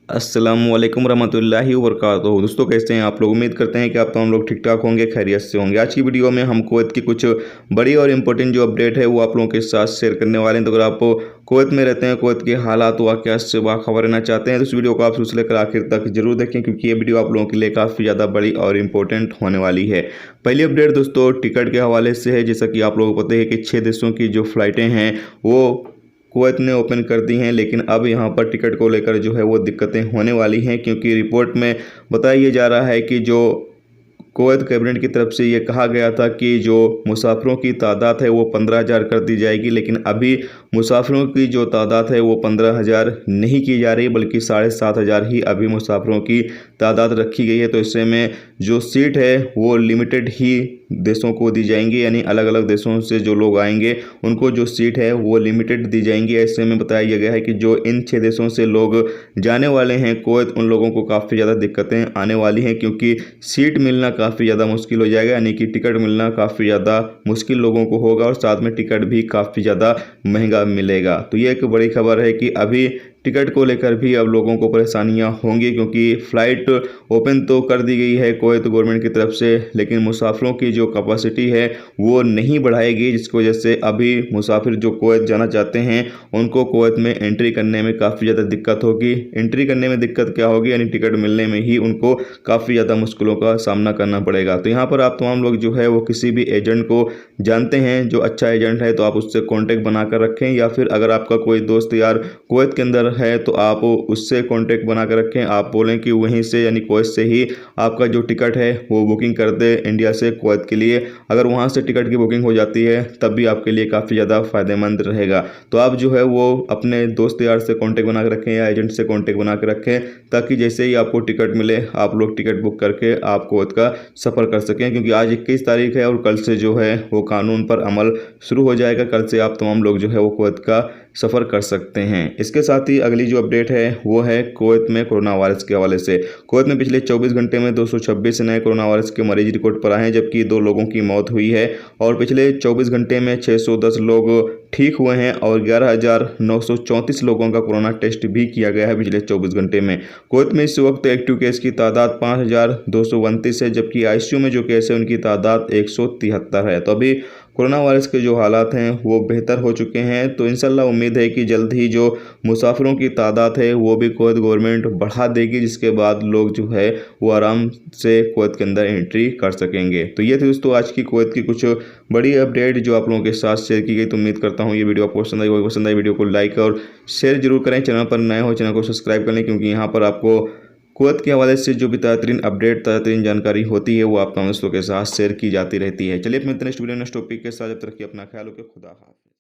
अस्सलामुअलैकुम रहमतुल्लाहि वबरकातुहू। दोस्तों कैसे हैं आप लोग। उम्मीद करते हैं कि आप तमाम लोग ठीक ठाक होंगे, खैरियत से होंगे। आज की वीडियो में हम कुवैत की कुछ बड़ी और इम्पोर्टेंट जो अपडेट है वो आप लोगों के साथ शेयर करने वाले हैं। तो अगर आप कुवैत में रहते हैं, कुवैत के हालात वाक़यात से बाखबर रहना चाहते हैं तो इस वीडियो को आप शुरू से लेकर आखिर तक जरूर देखें, क्योंकि ये वीडियो आप लोगों के लिए काफ़ी ज़्यादा बड़ी और इम्पोर्टेंट होने वाली है। पहली अपडेट दोस्तों टिकट के हवाले से है। जैसा कि आप लोगों को पता है कि 6 देशों की जो फ़्लाइटें हैं वो कुवैत ने ओपन कर दी हैं, लेकिन अब यहाँ पर टिकट को लेकर जो है वो दिक्कतें होने वाली हैं, क्योंकि रिपोर्ट में बताया जा रहा है कि जो कुवैत कैबिनेट की तरफ से ये कहा गया था कि जो मुसाफिरों की तादाद है वो 15,000 कर दी जाएगी, लेकिन अभी मुसाफिरों की जो तादाद है वो 15,000 नहीं की जा रही, बल्कि 7,500 ही अभी मुसाफिरों की तादाद रखी गई है। तो ऐसे में जो सीट है वो लिमिटेड ही देशों को दी जाएंगी, यानी अलग अलग देशों से जो लोग आएंगे उनको जो सीट है वो लिमिटेड दी जाएंगी। ऐसे में बताया गया है कि जो इन 6 देशों से लोग जाने वाले हैं कुवैत, उन लोगों को काफ़ी ज़्यादा दिक्कतें आने वाली हैं, क्योंकि सीट मिलना काफ़ी ज़्यादा मुश्किल हो जाएगा, यानी कि टिकट मिलना काफ़ी ज़्यादा मुश्किल लोगों को होगा और साथ में टिकट भी काफ़ी ज़्यादा महंगा मिलेगा। तो ये एक बड़ी खबर है कि अभी टिकट को लेकर भी अब लोगों को परेशानियां होंगी, क्योंकि फ़्लाइट ओपन तो कर दी गई है कुवैत गवर्नमेंट की तरफ से, लेकिन मुसाफिरों की जो कैपेसिटी है वो नहीं बढ़ाएगी, जिसकी वजह से अभी मुसाफिर जो कुवैत जाना चाहते हैं उनको कुवैत में एंट्री करने में काफ़ी ज़्यादा दिक्कत होगी। एंट्री करने में दिक्कत क्या होगी, यानी टिकट मिलने में ही उनको काफ़ी ज़्यादा मुश्किलों का सामना करना पड़ेगा। तो यहाँ पर आप तमाम लोग जो है वो किसी भी एजेंट को जानते हैं जो अच्छा एजेंट है तो आप उससे कॉन्टैक्ट बना कर रखें, या फिर अगर आपका कोई दोस्त यार कुवैत के अंदर है तो आप उससे कांटेक्ट बना कर रखें। आप बोलें कि वहीं से यानी कुवैत से ही आपका जो टिकट है वो बुकिंग कर दे इंडिया से कुवैत के लिए। अगर वहां से टिकट की बुकिंग हो जाती है तब भी आपके लिए काफ़ी ज़्यादा फ़ायदेमंद रहेगा। तो आप जो है वो अपने दोस्त यार से कांटेक्ट बना कर रखें या एजेंट से कांटेक्ट बना कर रखें, ताकि जैसे ही आपको टिकट मिले आप लोग टिकट बुक करके आप कुवैत का सफ़र कर सकें, क्योंकि आज 21 तारीख है और कल से जो है वो कानून पर अमल शुरू हो जाएगा। कल से आप तमाम लोग जो है वो कुवैत का सफ़र कर सकते हैं। इसके साथ ही अगली जो अपडेट है वो है कुवैत में कोरोना वायरस के हवाले से। कुवैत में पिछले 24 घंटे में 226 नए कोरोना वायरस के मरीज रिकॉर्ड पर आए हैं, जबकि 2 लोगों की मौत हुई है और पिछले 24 घंटे में 610 लोग ठीक हुए हैं और 11,934 लोगों का कोरोना टेस्ट भी किया गया है पिछले 24 घंटे में। कुवैत में इस वक्त एक्टिव केस की तादाद 5,229 है, जबकि आईसीयू में जो केस है उनकी तादाद 173 है। तो अभी कोरोना वायरस के जो हालात हैं वो बेहतर हो चुके हैं। तो इंशाल्लाह उम्मीद है कि जल्द ही जो मुसाफिरों की तादाद है वो भी कुवैत गवर्नमेंट बढ़ा देगी, जिसके बाद लोग जो है वो आराम से कुवैत के अंदर एंट्री कर सकेंगे। तो ये थी दोस्तों आज की कुवैत की कुछ बड़ी अपडेट जो आप लोगों के साथ शेयर की गई। तो उम्मीद करता हूँ ये वीडियो आपको पसंद आई होगी। पसंद आई वीडियो को लाइक और शेयर जरूर करें। चैनल पर नए हो चैनल को सब्सक्राइब कर लें, क्योंकि यहाँ पर आपको कुवैत के हवाले से जो भी ताज़ा अपडेट ताज़ा जानकारी होती है वो आप दोस्तों के साथ शेयर की जाती रहती है। चलिए अपने नेक्स्ट वीडियो नेक्स्ट टॉपिक के साथ जब तक रखिए अपना ख्याल रखिए। खुदा हाफ़िज़।